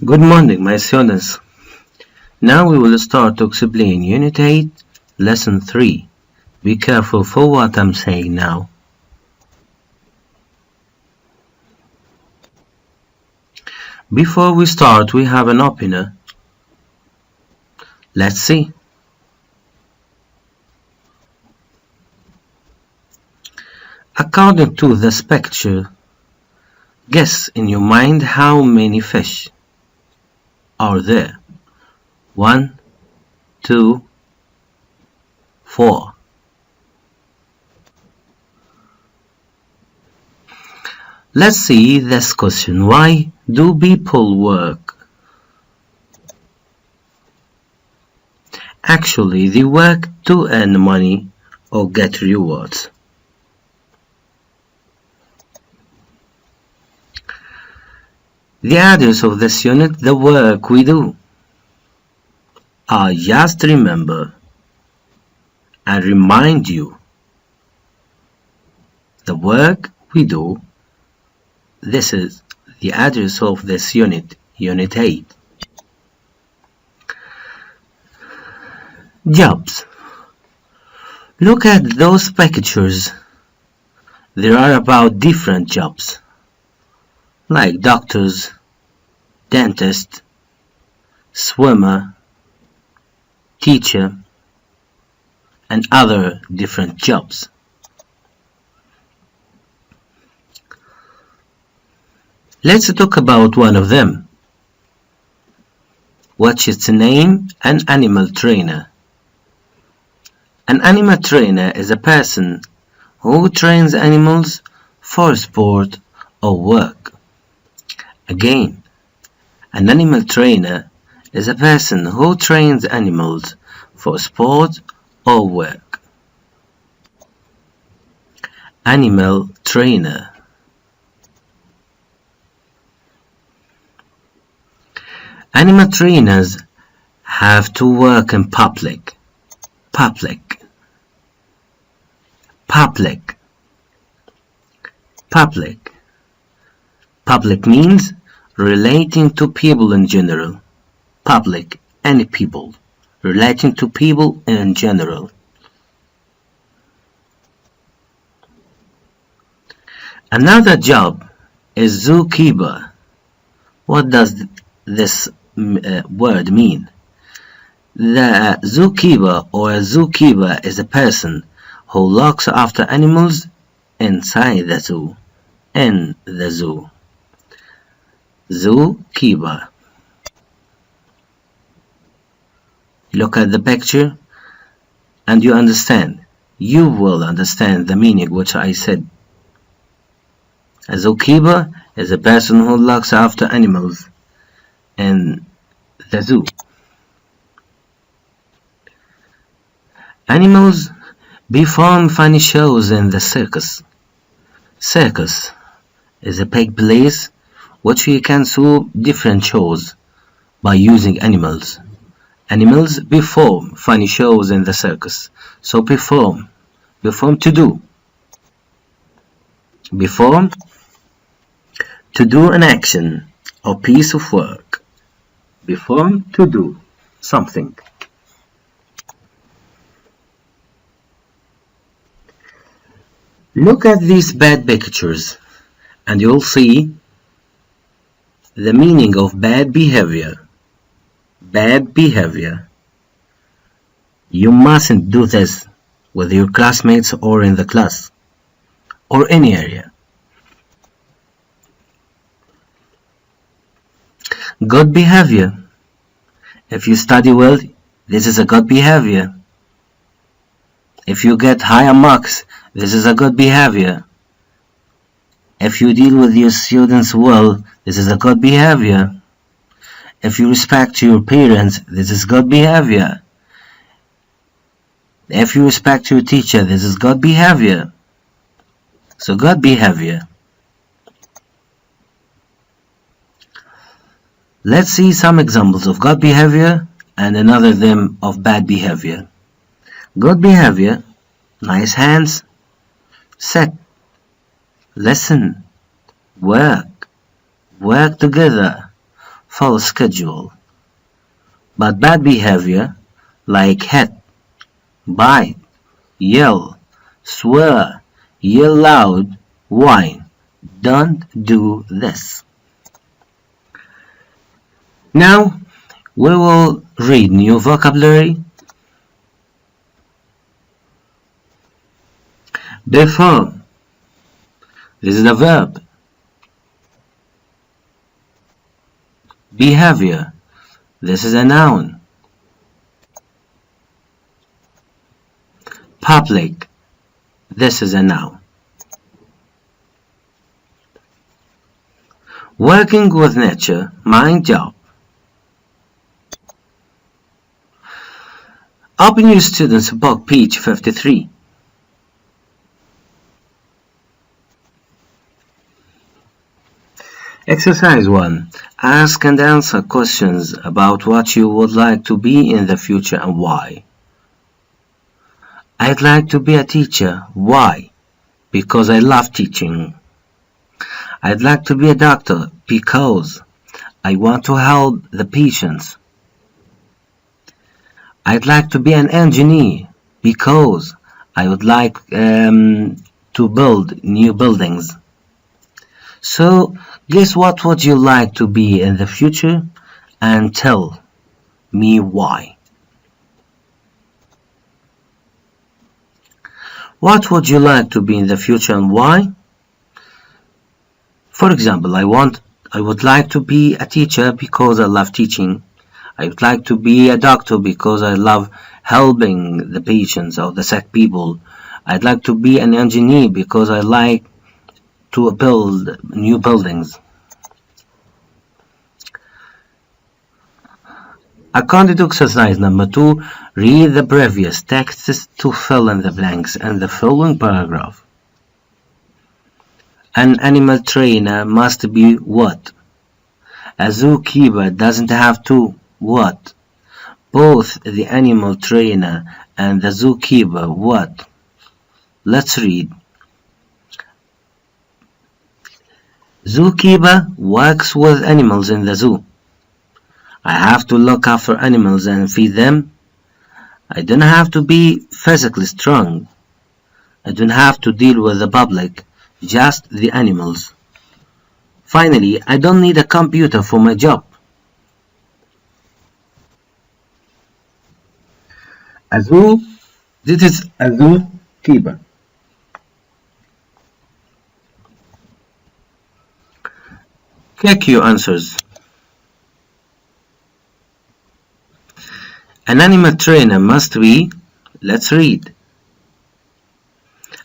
Good morning, my students. Now we will start to explain Unit 8, Lesson 3. Be careful for what I'm saying now. Before we start, we have an opener. Let's see. According to this picture, guess in your mind how many fish are there. 1, 2, 4. Let's see this question. Why do people work? Actually, they work to earn money or get rewards. The address of this unit, the work we do. Just remember and remind you, the work we do, this is the address of this unit, Unit 8. Jobs. Look at those pictures. There are about different jobs, like doctors, dentist, swimmer, teacher, and other different jobs. Let's talk about one of them. What's its name? An animal trainer. An animal trainer is a person who trains animals for sport or work. Again, an animal trainer is a person who trains animals for sport or work. Animal trainer. Animal trainers have to work in public. Public. Public. Public. Public means relating to people in general. Public, any people. Relating to people in general. Another job is zookeeper. What does this word mean? The zookeeper or a zookeeper is a person who looks after animals inside the zoo. In the zoo. Zookeeper. Look at the picture and you understand. You will understand the meaning which I said. A zookeeper is a person who looks after animals in the zoo. Animals perform funny shows in the circus. Circus is a big place which we can see different shows by using animals. Animals perform funny shows in the circus. So perform to do. Perform, to do an action or piece of work. Perform, to do something. Look at these bad pictures and you'll see the meaning of bad behavior. Bad behavior. You mustn't do this with your classmates or in the class or any area. Good behavior. If you study well, this is a good behavior. If you get higher marks, this is a good behavior. If you deal with your students well, this is a good behavior. If you respect your parents, this is good behavior. If you respect your teacher, this is good behavior. So good behavior. Let's see some examples of good behavior and another them of bad behavior. Good behavior, nice hands, sit, listen, work together, follow schedule. But bad behavior like hit, bite, yell, swear, yell loud, whine. Don't do this. Now we will read new vocabulary. Before. This is the verb. Behavior. This is a noun. Public. This is a noun. Working with nature, my job. Open your student's book, page 53. Exercise 1. Ask and answer questions about what you would like to be in the future and why. I'd like to be a teacher. Why? Because I love teaching. I'd like to be a doctor because I want to help the patients. I'd like to be an engineer because I would like to build new buildings. So, guess what would you like to be in the future and tell me why. What would you like to be in the future and why? For example, I would like to be a teacher because I love teaching. I would like to be a doctor because I love helping the patients or the sick people. I'd like to be an engineer because I like to build new buildings. According to exercise number 2, read the previous texts to fill in the blanks in the following paragraph. An animal trainer must be what? A zookeeper doesn't have to what? Both the animal trainer and the zookeeper what? Let's read. Zookeeper works with animals in the zoo. I have to look after animals and feed them. I don't have to be physically strong. I don't have to deal with the public, just the animals. Finally, I don't need a computer for my job. This is a zookeeper. Check your answers. An animal trainer must be, let's read.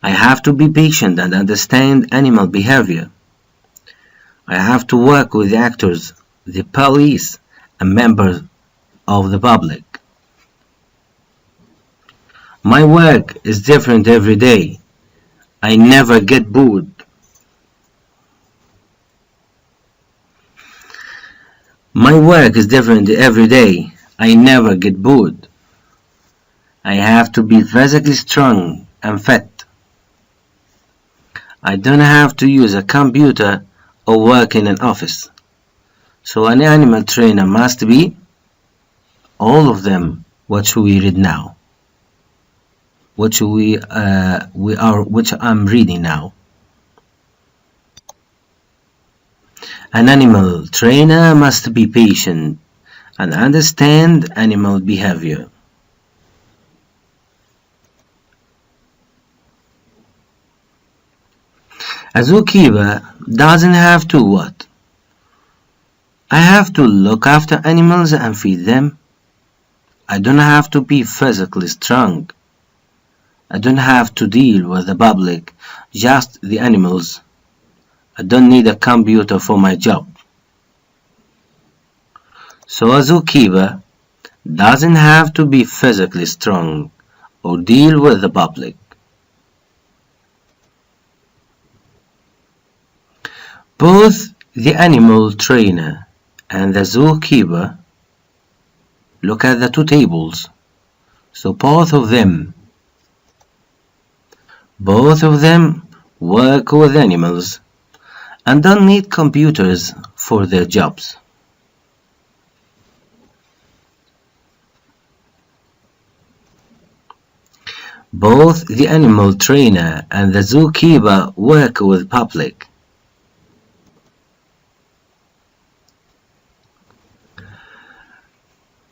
I have to be patient and understand animal behavior. I have to work with the actors, the police, and members of the public. My work is different every day. I never get bored. My work is different every day. I never get bored. I have to be physically strong and fit. I don't have to use a computer or work in an office. So an animal trainer must be all of them, what we read now. Which I'm reading now. An animal trainer must be patient and understand animal behavior. A zookeeper doesn't have to what? I have to look after animals and feed them. I don't have to be physically strong. I don't have to deal with the public, just the animals. I don't need a computer for my job. So a zookeeper doesn't have to be physically strong or deal with the public. Both the animal trainer and the zookeeper, look at the two tables. So both of them work with animals and don't need computers for their jobs. Both the animal trainer and the zookeeper work with public.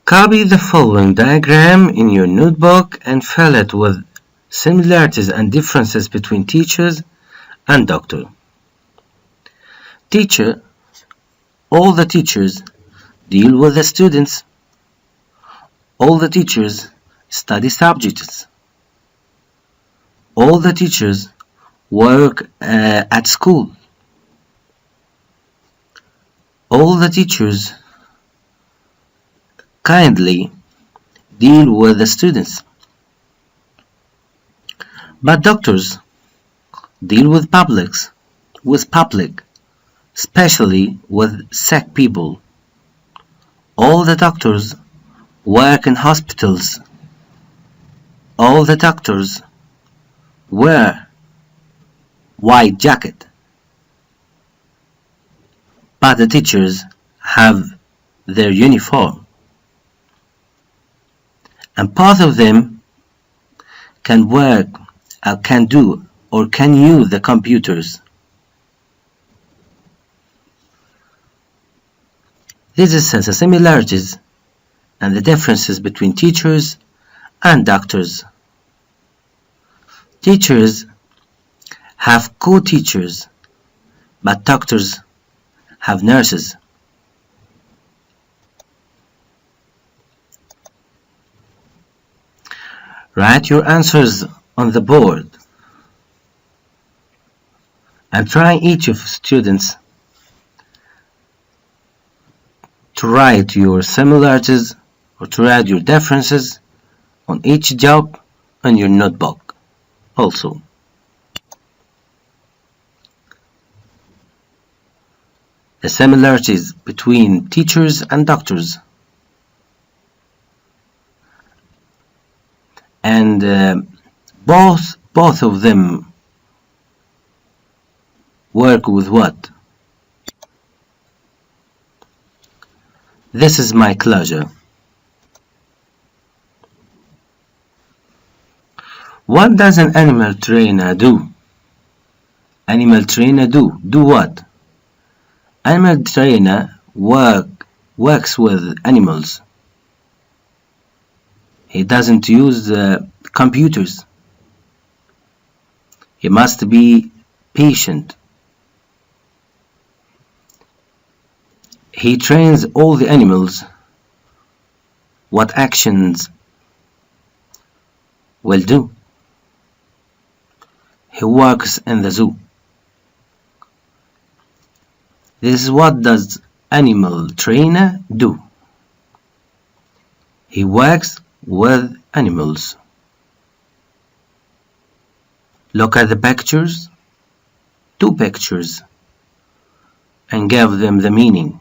Copy the following diagram in your notebook and fill it with similarities and differences between teachers and doctor. Teacher, all the teachers deal with the students. All the teachers study subjects. All the teachers work at school. All the teachers kindly deal with the students. But doctors deal with public, especially with sick people. All the doctors work in hospitals. All the doctors wear white jacket. But the teachers have their uniform. And both of them can work, can do, or can use the computers. This is the similarities and the differences between teachers and doctors. Teachers have co-teachers, but doctors have nurses. Write your answers on the board and try each of students to write your similarities or to write your differences on each job on your notebook also. The similarities between teachers and doctors. And both of them work with what? This is my closure. What does an animal trainer do? Animal trainer do what? Animal trainer works with animals. He doesn't use computers. He must be patient. He trains all the animals what actions will do. He works in the zoo. This is what does animal trainer do. He works with animals. Look at the pictures, 2 pictures, and give them the meaning.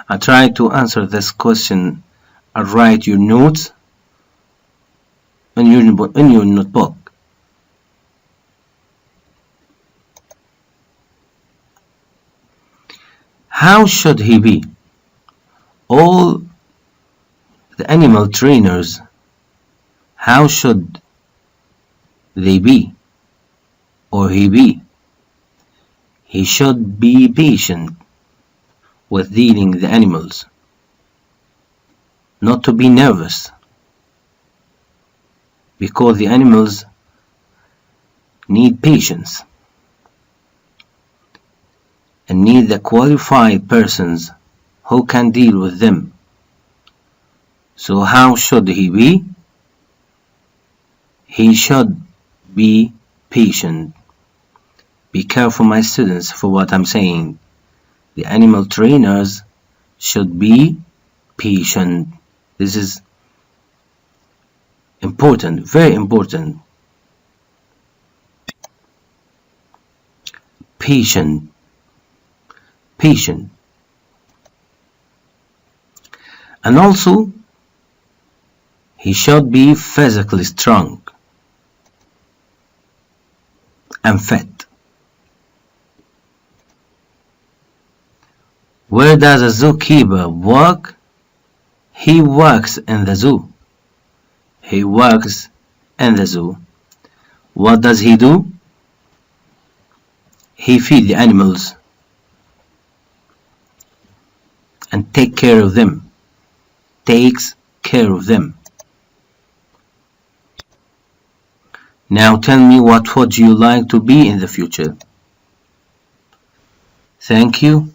I try to answer this question and write your notes in your notebook. How should he be? All the animal trainers, how should they be or he be? He should be patient with dealing the animals, not to be nervous, because the animals need patience and need the qualified persons who can deal with them. So how should he be? He should be patient. Be careful, my students, for what I'm saying. The animal trainers should be patient. This is important, very important. Patient. Patient. And also, he should be physically strong and fit. Where does a zookeeper work? He works in the zoo. He works in the zoo. What does he do? He feeds the animals and takes care of them. Now tell me, what would you like to be in the future? Thank you.